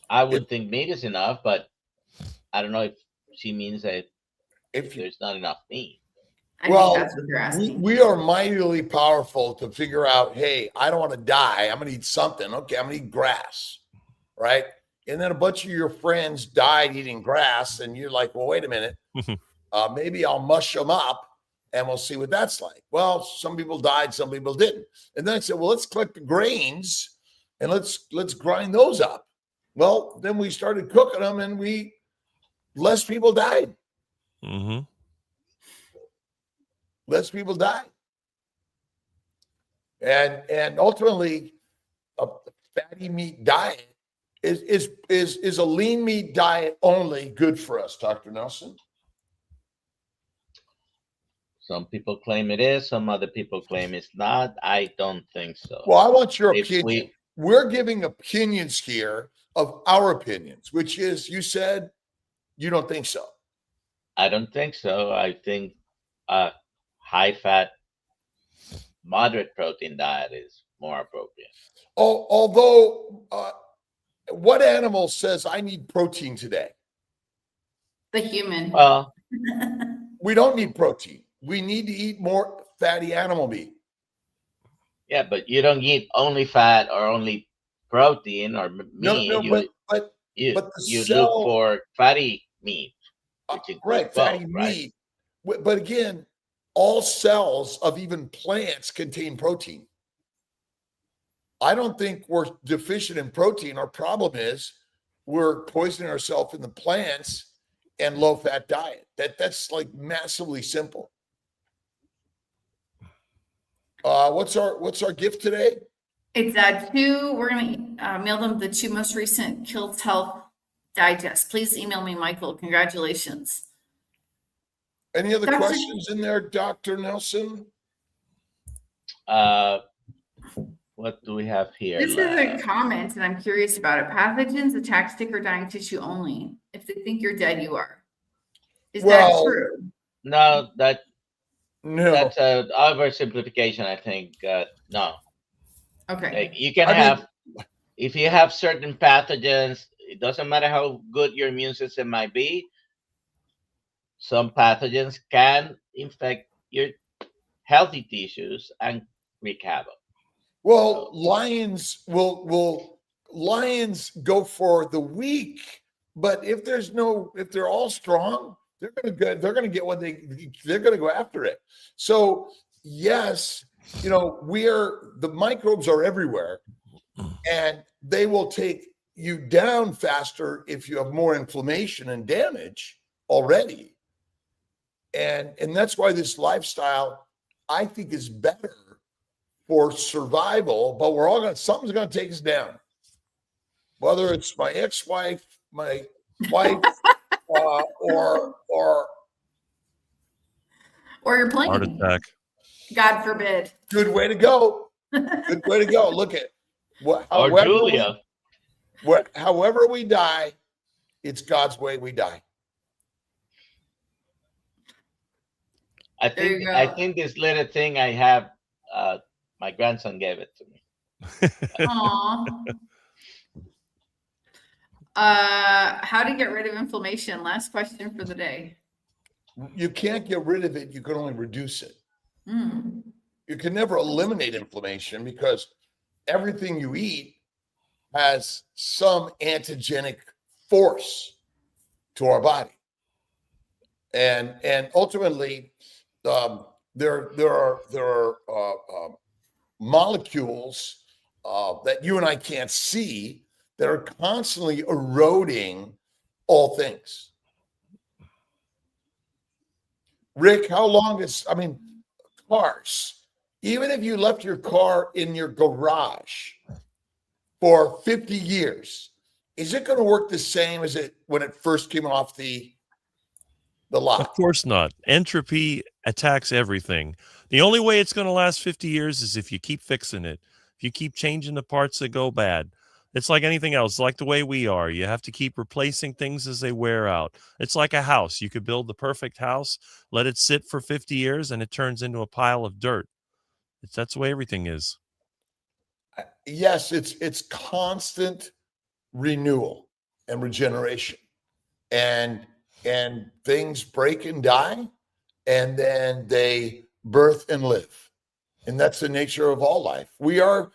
Speaker 3: I would think meat is enough, but I don't know if she means that if there's not enough meat.
Speaker 1: I think that's what they're asking.
Speaker 2: We are mightily powerful to figure out, hey, I don't want to die. I'm going to eat something. Okay, I'm going to eat grass, right? and then a bunch of your friends died eating grass, and you're like, well, wait a minute, maybe I'll mush them up and we'll see what that's like. Well, some people died, some people didn't. And then I said, well, let's collect the grains and let's grind those up. Well, then we started cooking them, and less people died.
Speaker 5: Mm-hmm.
Speaker 2: Less people died. And ultimately, a fatty meat diet is a lean meat diet only good for us, Dr. Nelson?
Speaker 3: Some people claim it is. Some other people claim it's not. I don't think so.
Speaker 2: Well, I want your
Speaker 3: If
Speaker 2: opinion. We're giving opinions here of our opinions, which is, you said you don't think so.
Speaker 3: I don't think so. I think a high-fat, moderate protein diet is more appropriate.
Speaker 2: Although, what animal says I need protein today?
Speaker 1: The human.
Speaker 3: Well,
Speaker 2: We don't need protein. We need to eat more fatty animal meat.
Speaker 3: yeah, but you don't eat only fat or only protein or meat.
Speaker 2: But
Speaker 3: you
Speaker 2: the
Speaker 3: you
Speaker 2: cell-
Speaker 3: look for fatty meat, which includes
Speaker 2: right, fatty
Speaker 3: both, right?
Speaker 2: meat. But again, all cells of even plants contain protein. I don't think we're deficient in protein. Our problem is we're poisoning ourselves in the plants and low-fat diet. That's like massively simple. What's our gift today?
Speaker 1: It's we're going to mail them the 2 most recent Kiltz Health Digest. Please email me, Michael. Congratulations.
Speaker 2: Any other
Speaker 1: Dr.
Speaker 2: questions in there, Dr. Nelson?
Speaker 3: What do we have here?
Speaker 1: This is a comment, and I'm curious about it. Pathogens attack stick or dying tissue only. If they think you're dead, you are. Is that true?
Speaker 3: No,
Speaker 2: No.
Speaker 3: that's an oversimplification, I think. No.
Speaker 1: Okay.
Speaker 3: Like, you can if you have certain pathogens, it doesn't matter how good your immune system might be, some pathogens can infect your healthy tissues and wreak havoc.
Speaker 2: Well, lions lions go for the weak, but if they're all strong, they're gonna get what they're gonna go after it. So yes, the microbes are everywhere, and they will take you down faster if you have more inflammation and damage already. And that's why this lifestyle, I think, is better for survival, but something's gonna take us down. Whether it's my ex-wife, my wife, or
Speaker 1: your plane.
Speaker 5: Heart attack.
Speaker 1: God forbid.
Speaker 2: Good way to go. Good way to go. Look at
Speaker 3: Or Julia.
Speaker 2: However we die, it's God's way we die.
Speaker 3: I think this little thing I have, my grandson gave it to me.
Speaker 1: Aww. How to get rid of inflammation? Last question for the day.
Speaker 2: You can't get rid of it. You can only reduce it.
Speaker 1: Mm.
Speaker 2: You can never eliminate inflammation because everything you eat has some antigenic force to our body. And ultimately, there are molecules that you and I can't see that are constantly eroding all things. Rick, how long cars, even if you left your car in your garage for 50 years, is it going to work the same as it when it first came off the lot?
Speaker 5: Of course not. Entropy attacks everything. The only way it's going to last 50 years is if you keep fixing it. If you keep changing the parts that go bad. It's like anything else, like the way we are. You have to keep replacing things as they wear out. It's like a house. You could build the perfect house, let it sit for 50 years, and it turns into a pile of dirt. That's the way everything is.
Speaker 2: Yes, it's constant renewal and regeneration. And things break and die, and then they birth and live. And that's the nature of all life. We are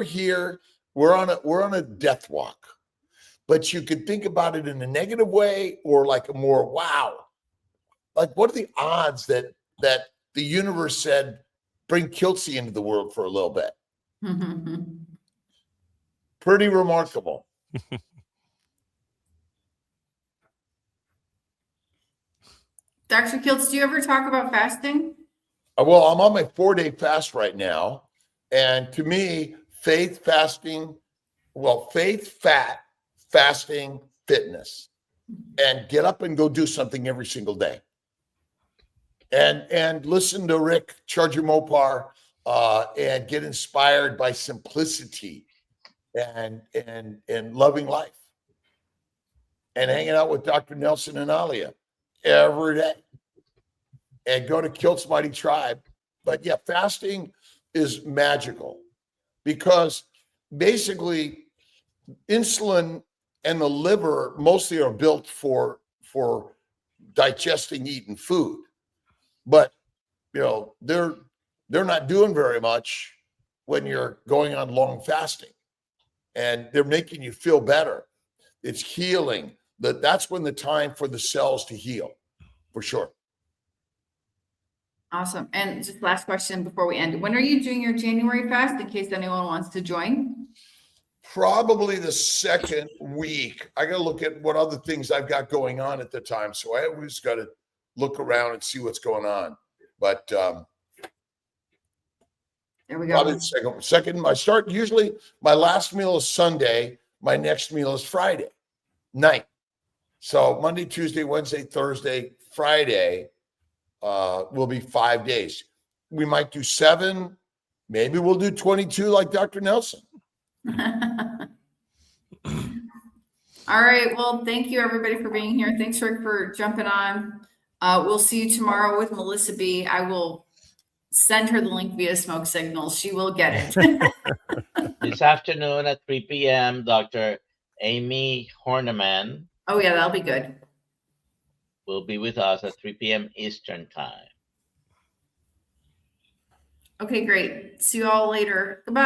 Speaker 2: here. We're on a death walk, but you could think about it in a negative way or like a more wow. Like, what are the odds that the universe said, bring Kiltz into the world for a little bit? Pretty remarkable.
Speaker 1: Dr. Kiltz, do you ever talk about fasting?
Speaker 2: Well, I'm on my 4-day fast right now. And to me, faith, fasting, fasting, fitness, and get up and go do something every single day. And listen to Rick Charger Mopar and get inspired by simplicity and loving life. And hanging out with Dr. Nelson and Alia every day. And go to Kiltz Mighty Tribe. But yeah, fasting is magical because basically insulin and the liver mostly are built for digesting eating food. But they're not doing very much when you're going on long fasting, and they're making you feel better. It's healing. That's when the time for the cells to heal, for sure.
Speaker 1: Awesome. And just last question before we end. When are you doing your January fast in case anyone wants to join?
Speaker 2: Probably the second week. I got to look at what other things I've got going on at the time. So I always got to look around and see what's going on. But
Speaker 1: there we go.
Speaker 2: Probably the second. I start usually my last meal is Sunday. My next meal is Friday night. So Monday, Tuesday, Wednesday, Thursday, Friday will be 5 days. We might do 7. Maybe we'll do 22 like Dr. Nelson.
Speaker 1: All right. Well, thank you everybody for being here. Thanks, Rick, for jumping on. We'll see you tomorrow with Melissa B. I will send her the link via smoke signals. She will get it.
Speaker 3: This afternoon at 3 p.m., Dr. Amy Horneman.
Speaker 1: Oh, yeah, that'll be good.
Speaker 3: Will be with us at 3 p.m. Eastern time.
Speaker 1: Okay, great. See you all later. Goodbye.